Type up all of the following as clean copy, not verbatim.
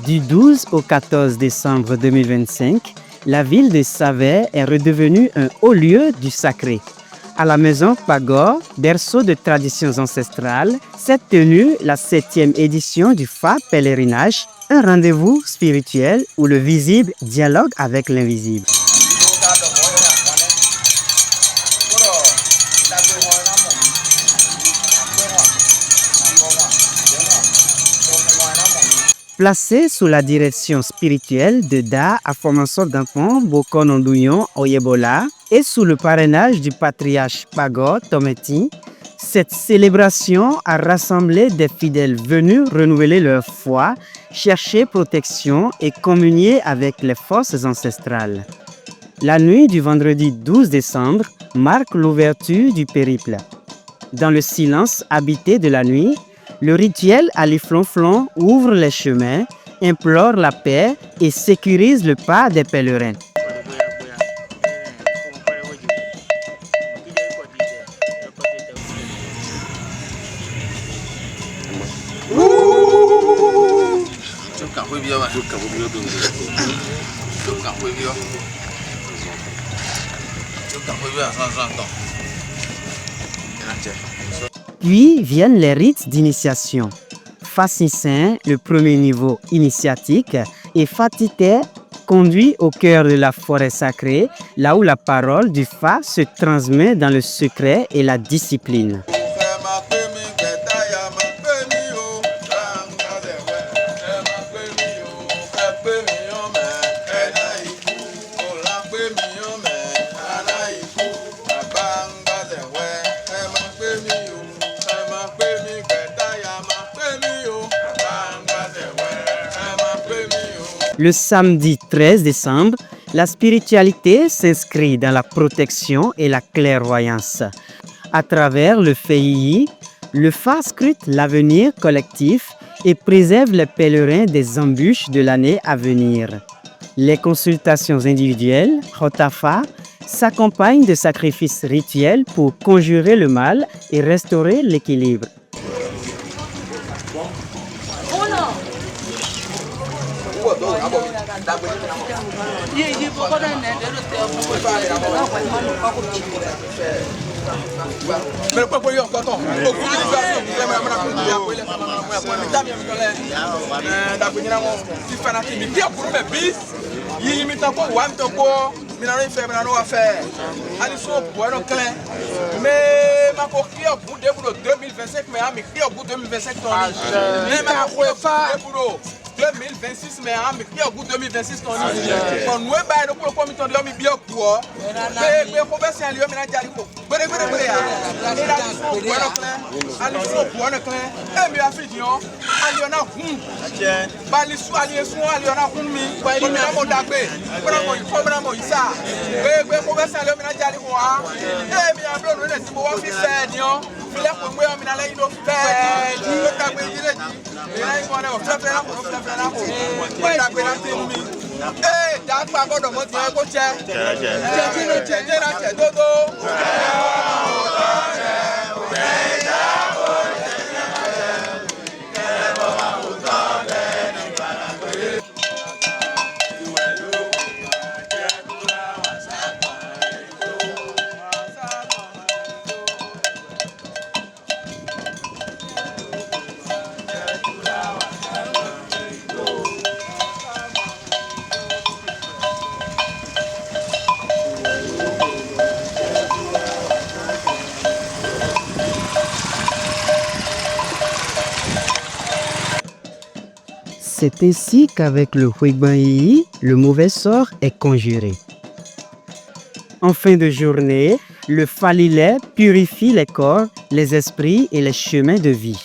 Du 12 au 14 décembre 2025, la ville de Savè est redevenue un haut lieu du sacré. À la maison Pagor, berceau de traditions ancestrales, s'est tenue la 7e édition du Fa Pèlerinage, un rendez-vous spirituel où le visible dialogue avec l'invisible. Placé sous la direction spirituelle de Da Afomaso Dampon Bokon Ondouyon Oyebola et sous le parrainage du patriarche Pagor Tometi, cette célébration a rassemblé des fidèles venus renouveler leur foi, chercher protection et communier avec les forces ancestrales. La nuit du vendredi 12 décembre marque l'ouverture du périple. Dans le silence habité de la nuit, le rituel Ali Flonflon ouvre les chemins, implore la paix et sécurise le pas des pèlerins. Puis viennent les rites d'initiation. Fascissin, le premier niveau initiatique, et Fatité conduit au cœur de la forêt sacrée, là où la parole du Fa se transmet dans le secret et la discipline. Le samedi 13 décembre, la spiritualité s'inscrit dans la protection et la clairvoyance. À travers le Fei, le Fa scrute l'avenir collectif et préserve les pèlerins des embûches de l'année à venir. Les consultations individuelles, Hotafa, s'accompagnent de sacrifices rituels pour conjurer le mal et restaurer l'équilibre. mais en mi au bout 2026 ton ni kon we ba no ko mi ton yo mi bi okuo be ko be se ali yo mi na jari ko bere ya e la so bueno clan ali so bueno clan e mi afidion ali ona hun bali su ali ona hun mi ko mi na mo dagbe bra mo isa be ko be se ali yo mi na jari ko wa e mi abro no ne ti mo wa fi se ni o mi le ko mo yo mi na le ino fe di o dagbe dire di e la ko na o fe na ko Wait, that's why I got the go check. C'est ainsi qu'avec le Huigbanyi, le mauvais sort est conjuré. En fin de journée, le Falilé purifie les corps, les esprits et les chemins de vie.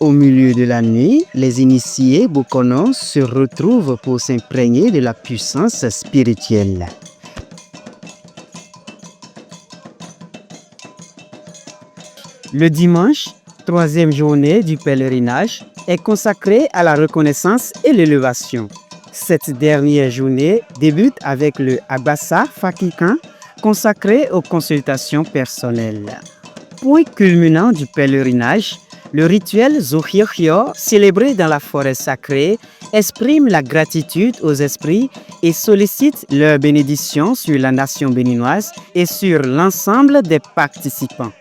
Au milieu de la nuit, les initiés Bokono se retrouvent pour s'imprégner de la puissance spirituelle. Le dimanche, troisième journée du pèlerinage, est consacrée à la reconnaissance et l'élévation. Cette dernière journée débute avec le Abassa Fakikan, consacré aux consultations personnelles. Point culminant du pèlerinage, le rituel Zohirhio, célébré dans la forêt sacrée, exprime la gratitude aux esprits et sollicite leur bénédiction sur la nation béninoise et sur l'ensemble des participants.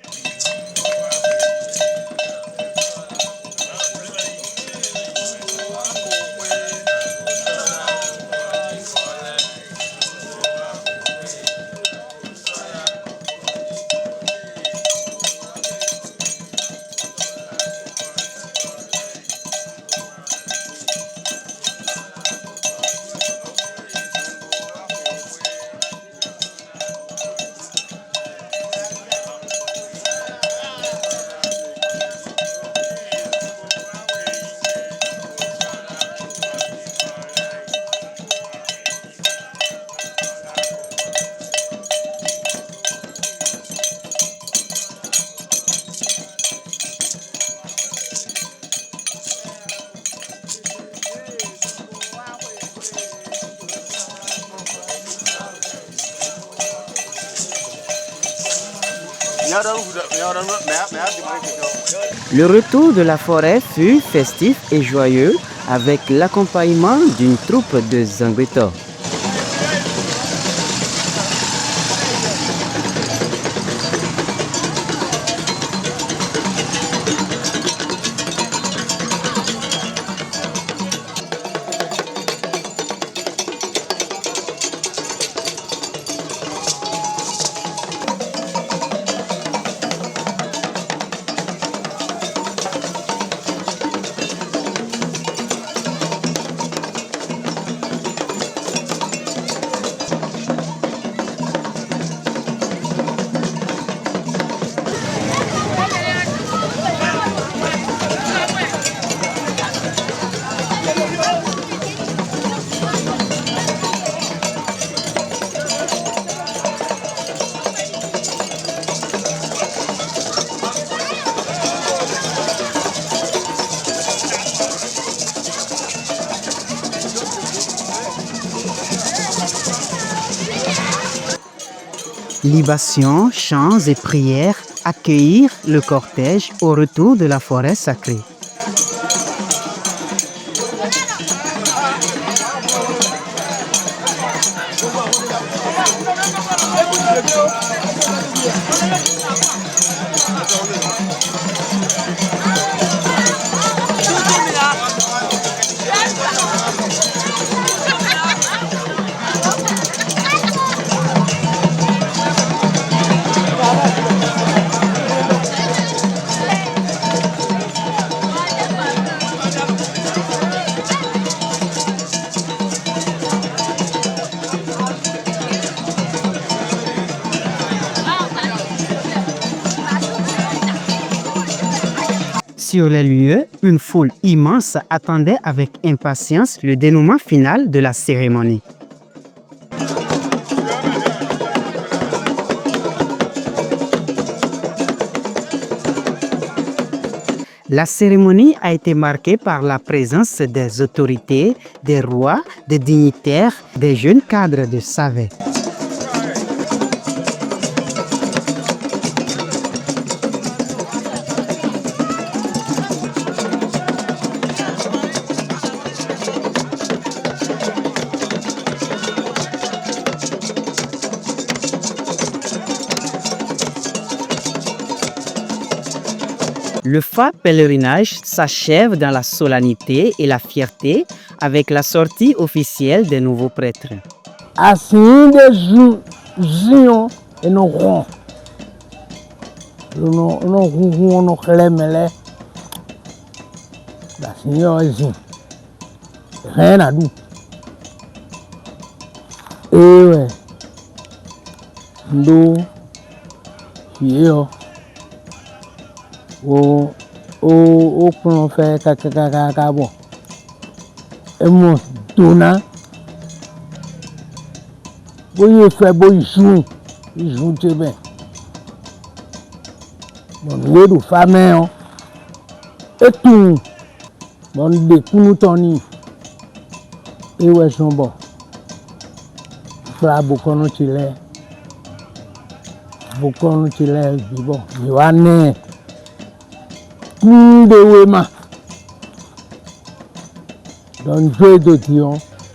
Le retour de la forêt fut festif et joyeux avec l'accompagnement d'une troupe de Zangbeto. Libations, chants et prières accueillirent le cortège au retour de la forêt sacrée. Sur les lieux, une foule immense attendait avec impatience le dénouement final de la cérémonie. La cérémonie a été marquée par la présence des autorités, des rois, des dignitaires, des jeunes cadres de Savé. Le Fa pèlerinage s'achève dans la solennité et la fierté avec la sortie officielle des nouveaux prêtres. Assim de Zion et nos ronds. Nos ronds, nos clémélés. La Seigneur est Zion. Rien à nous. Et ouais. Nous, yo. O au plan fait caca bon. Et mon donna. Oui, il fait beau, il joue très bien. Bon, nous sommes familles. Et tout. Bon, des coups Tony. Et ouais, sont bons. Fra beaucoup de Chile. Beaucoup de Chile, bon. Yohane. De Wema. Donc, Dieu de Dieu.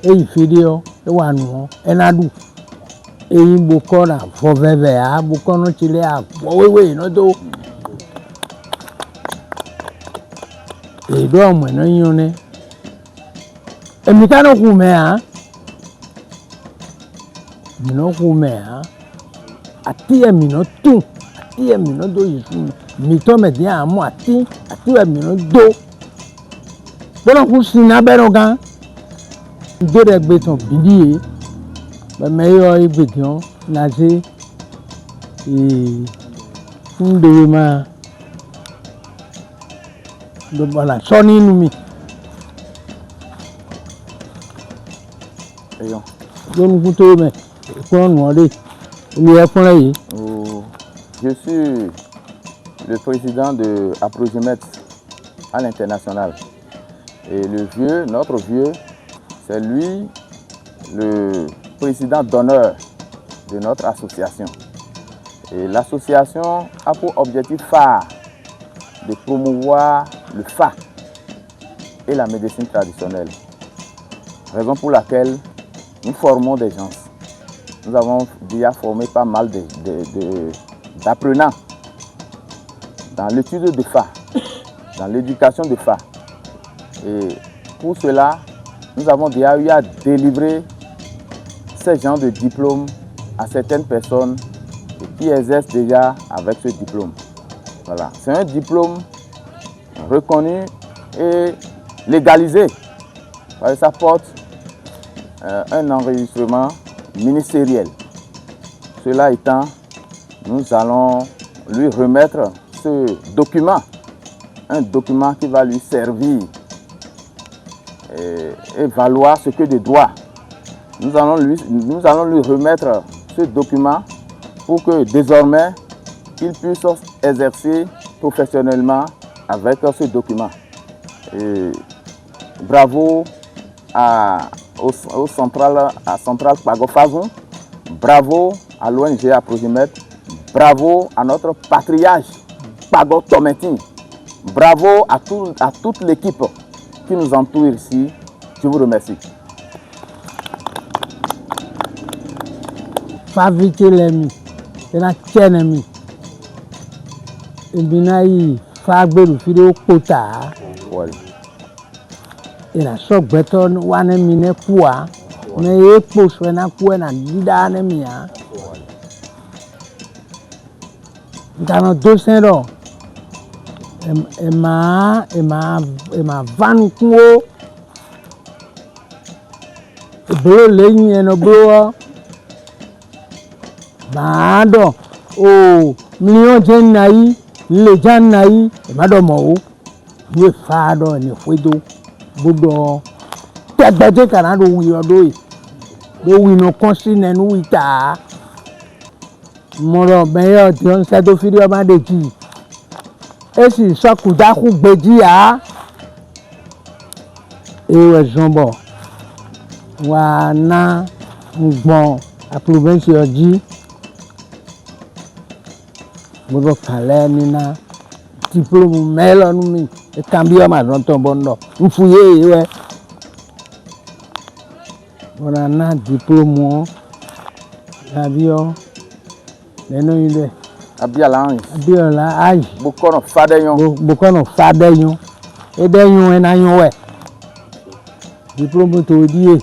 Et il fait Dieu. Et Wanou. Et Nadou. Et il beaucoup de Foveve. Beaucoup de Chile. Oui, non, tout. Et donc, moi, non, y en est. Et mi kano kume ha, mi no kume ha, ati e mi no tu, ati e mi no do yisu, mi to me di amu ati e mi no do. Bono kusi na bero gan, do de gbe ton bidi e, be me yo igbe dion na se funde ma do bala soni nu mi. Je suis le président de Aprogemet à l'international. Et le vieux, notre vieux, c'est lui le président d'honneur de notre association. Et l'association a pour objectif phare de promouvoir le FA et la médecine traditionnelle. Raison pour laquelle nous formons des gens. Nous avons déjà formé pas mal d'apprenants dans l'étude de FA, dans l'éducation de FA. Et pour cela, nous avons déjà eu à délivrer ces genres de diplômes à certaines personnes qui exercent déjà avec ce diplôme. Voilà. C'est un diplôme reconnu et légalisé. Ça porte un enregistrement ministériel. Cela étant, nous allons lui remettre ce document, un document qui va lui servir et valoir ce que de droit. Nous allons lui remettre ce document pour que désormais il puisse exercer professionnellement avec ce document. Et bravo au central Pago Fazon, bravo à l'ONG Aprogemet, bravo à notre patriarche Pago Tometin, bravo à toute l'équipe qui nous entoure ici. Je vous remercie. Favite lemi, ena chenemi, ebinayi fagberu fide okota. Ena sok beton wane mine kuwa, ne ekpo swena kuwa na dida ne miya. Nkano dosendo, ema van kuo, bro lenyi eno bro. Mado o million jen nayi le jan nayi mado mo ni fado ni fwedo budo tagbaje kanado wi odo do wi no konsine nu wita moro beyo ti on se do firi o ma deji esi sokuda ku gbeji ya ewe zombo wa na ngbon a province oji Bodo kale nina diplôme melon mi e cambio ma don tombondo nfuye iwe bona na diplôme abio neno inde abiola ai bokono fadeyon e deyon enayon we diplôme to die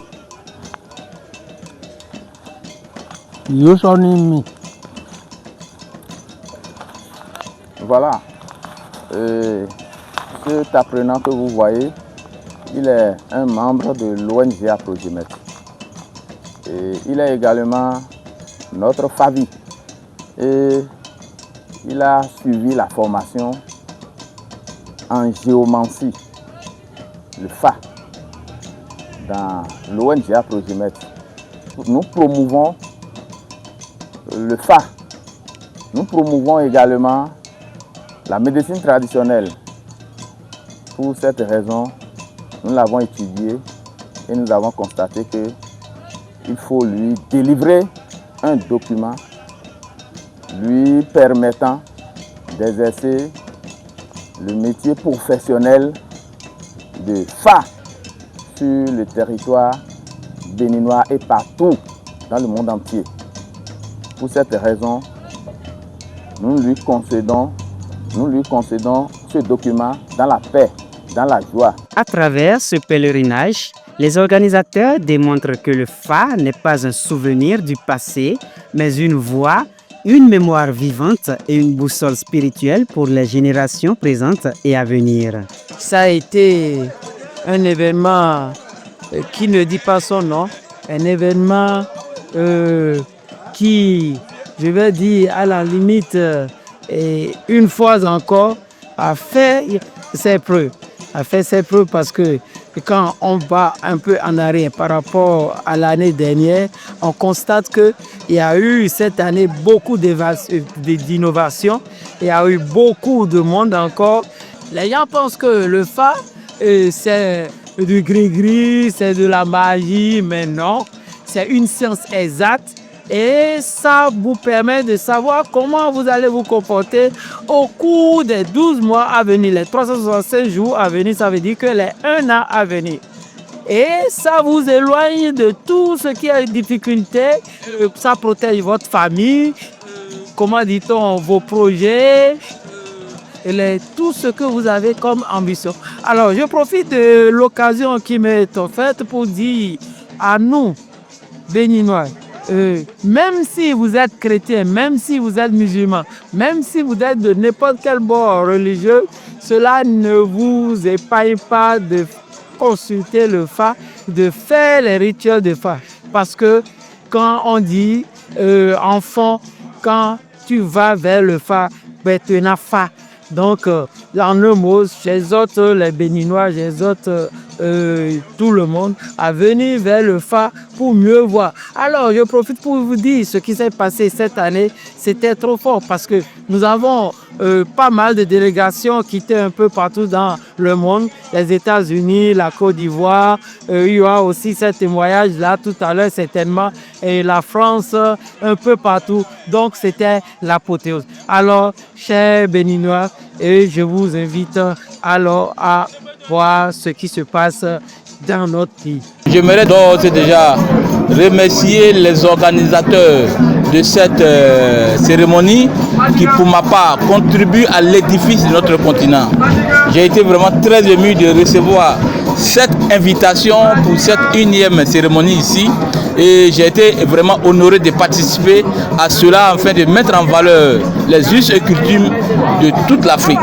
yo so ni mi. Voilà, cet apprenant que vous voyez, il est un membre de l'ONG Aprogemet. Et il est également notre FAVI. Et il a suivi la formation en géomancie, le Fa, dans l'ONG Aprojimet. Nous promouvons le Fa. Nous promouvons également la médecine traditionnelle. Pour cette raison, nous l'avons étudié et nous avons constaté qu'il faut lui délivrer un document lui permettant d'exercer le métier professionnel de Fa sur le territoire béninois et partout dans le monde entier. Pour cette raison, nous lui concédons ce document dans la paix, dans la joie. À travers ce pèlerinage, les organisateurs démontrent que le Fa n'est pas un souvenir du passé, mais une voix, une mémoire vivante et une boussole spirituelle pour les générations présentes et à venir. Ça a été un événement qui ne dit pas son nom, un événement qui, je vais dire, à la limite, et une fois encore, a fait ses preuves. A fait ses preuves parce que quand on va un peu en arrière par rapport à l'année dernière, on constate qu'il y a eu cette année beaucoup d'innovations, il y a eu beaucoup de monde encore. Les gens pensent que le Fa, c'est du gris-gris, c'est de la magie, mais non, c'est une science exacte. Et ça vous permet de savoir comment vous allez vous comporter au cours des 12 mois à venir, les 365 jours à venir, ça veut dire que les 1 an à venir. Et ça vous éloigne de tout ce qui est difficulté, ça protège votre famille, comment dit-on, vos projets, tout ce que vous avez comme ambition. Alors je profite de l'occasion qui m'est offerte pour dire à nous, Béninois, même si vous êtes chrétien, même si vous êtes musulman, même si vous êtes de n'importe quel bord religieux, cela ne vous épargne pas de consulter le Fa, de faire les rituels de Fa. Parce que quand on dit enfant, quand tu vas vers le Fa, ben, tu n'as Fa. Donc, en un mot, j'exhorte les Béninois, j'exhorte tout le monde à venir vers le Fa pour mieux voir. Alors, je profite pour vous dire ce qui s'est passé cette année, c'était trop fort parce que nous avons pas mal de délégations qui étaient un peu partout dans le monde, les États-Unis, la Côte d'Ivoire, il y aura aussi ce témoignage-là tout à l'heure certainement, et la France, un peu partout. Donc, c'était l'apothéose. Alors, chers Béninois, et je vous invite alors à voir ce qui se passe dans notre pays. J'aimerais d'ores et déjà remercier les organisateurs de cette cérémonie qui, pour ma part, contribuent à l'édifice de notre continent. J'ai été vraiment très ému de recevoir cette invitation pour cette 1e cérémonie ici et j'ai été vraiment honoré de participer à cela afin de mettre en valeur les us et coutumes de toute l'Afrique.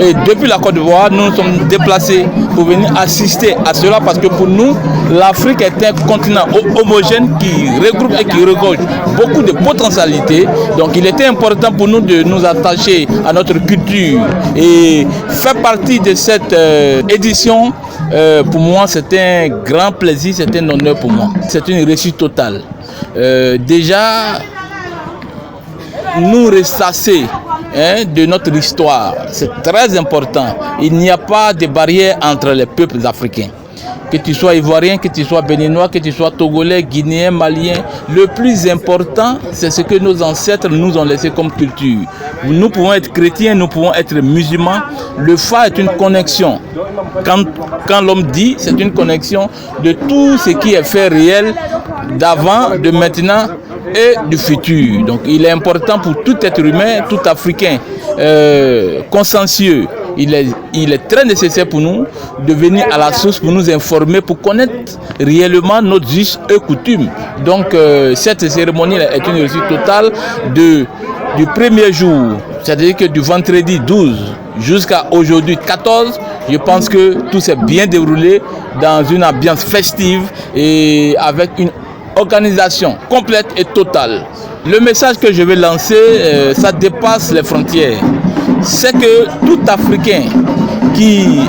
Et depuis la Côte d'Ivoire, nous nous sommes déplacés pour venir assister à cela parce que pour nous, l'Afrique est un continent homogène qui regroupe et qui regorge beaucoup de potentialités. Donc il était important pour nous de nous attacher à notre culture et faire partie de cette édition. Pour moi, c'est un grand plaisir, c'est un honneur pour moi. C'est une réussite totale. Déjà, nous ressasser de notre histoire, c'est très important. Il n'y a pas de barrière entre les peuples africains. Que tu sois ivoirien, que tu sois béninois, que tu sois togolais, guinéen, malien, le plus important, c'est ce que nos ancêtres nous ont laissé comme culture. Nous pouvons être chrétiens, nous pouvons être musulmans. Le Fa est une connexion. Quand l'homme dit, c'est une connexion de tout ce qui est fait réel d'avant, de maintenant et du futur. Donc il est important pour tout être humain, tout Africain consciencieux. Il est très nécessaire pour nous de venir à la source pour nous informer, pour connaître réellement nos us et coutumes. Donc cette cérémonie est une réussite totale du premier jour, c'est-à-dire que du vendredi 12 jusqu'à aujourd'hui 14, je pense que tout s'est bien déroulé dans une ambiance festive et avec une organisation complète et totale. Le message que je vais lancer, ça dépasse les frontières. C'est que tout Africain qui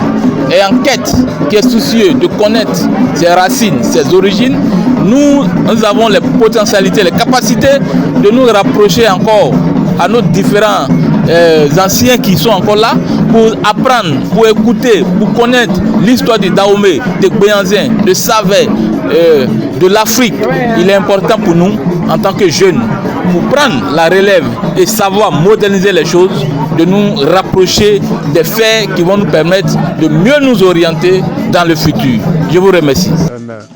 est en quête, qui est soucieux de connaître ses racines, ses origines, nous avons les potentialités, les capacités de nous rapprocher encore à nos différents anciens qui sont encore là pour apprendre, pour écouter, pour connaître l'histoire du Dahomey, de Béhanzin, de Savet, de l'Afrique. Il est important pour nous, en tant que jeunes, pour prendre la relève et savoir moderniser les choses, de nous rapprocher des faits qui vont nous permettre de mieux nous orienter dans le futur. Je vous remercie.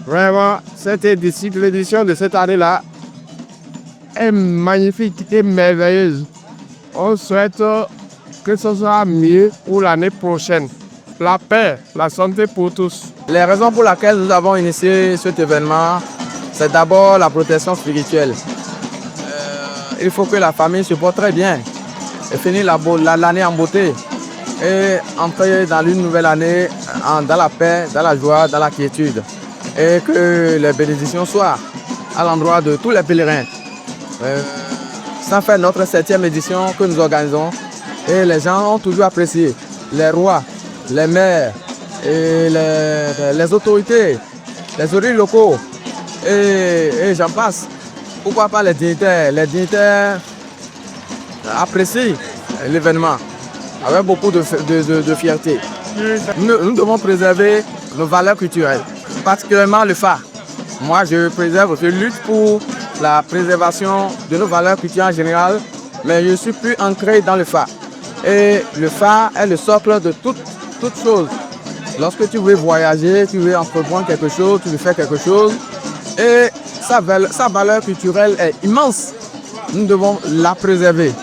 Vraiment, l'édition de cette année-là est magnifique et merveilleuse. On souhaite que ce soit mieux pour l'année prochaine. La paix, la santé pour tous. Les raisons pour lesquelles nous avons initié cet événement, c'est d'abord la protection spirituelle. Il faut que la famille se porte très bien et finir l'année en beauté et entrer dans une nouvelle année dans la paix, dans la joie, dans la quiétude. Et que les bénédictions soient à l'endroit de tous les pèlerins. Ça fait notre 7e édition que nous organisons et les gens ont toujours apprécié. Les rois, les maires, et les autorités, les autorités locaux et j'en passe. Pourquoi pas les dignitaires? Les dignitaires apprécient l'événement avec beaucoup de fierté. Nous devons préserver nos valeurs culturelles, particulièrement le Fa. Moi, je lutte pour la préservation de nos valeurs culturelles en général, mais je suis plus ancré dans le Fa. Et le Fa est le socle de toute chose. Lorsque tu veux voyager, tu veux entreprendre quelque chose, tu veux faire quelque chose, et sa valeur culturelle est immense. Nous devons la préserver.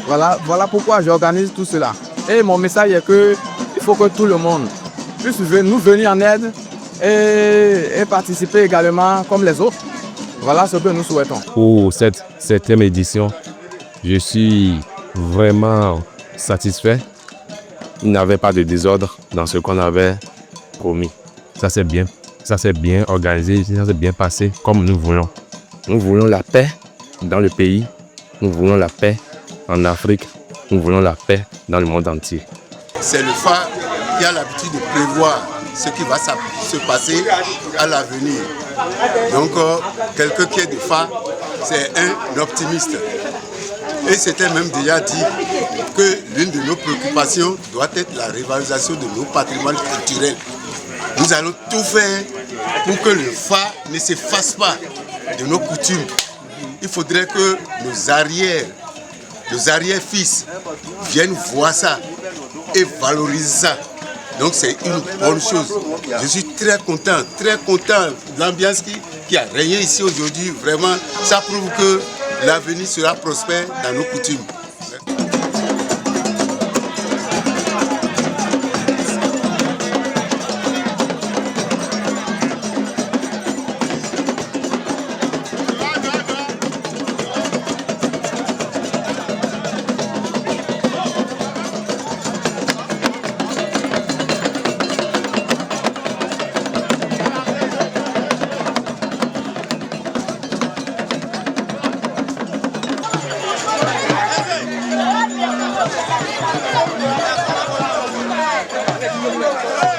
Voilà pourquoi j'organise tout cela. Et mon message est qu'il faut que tout le monde puisse nous venir en aide et participer également comme les autres. Voilà ce que nous souhaitons. Pour cette 7e édition, je suis vraiment satisfait. Il n'y avait pas de désordre dans ce qu'on avait promis. Ça s'est bien organisé, ça s'est bien passé comme nous voulons. Nous voulons la paix dans le pays, nous voulons la paix en Afrique, nous voulons la paix dans le monde entier. C'est le Fa qui a l'habitude de prévoir ce qui va se passer à l'avenir. Donc, quelqu'un qui est de Fa, c'est un optimiste. Et c'était même déjà dit que l'une de nos préoccupations doit être la revalorisation de nos patrimoines culturels. Nous allons tout faire pour que le Fa ne s'efface pas de nos coutumes. Il faudrait que nos arrière-fils viennent voir ça et valoriser ça. Donc c'est une bonne chose. Je suis très content de l'ambiance qui a régné ici aujourd'hui. Vraiment, ça prouve que l'avenir sera prospère dans nos coutumes. Thank you.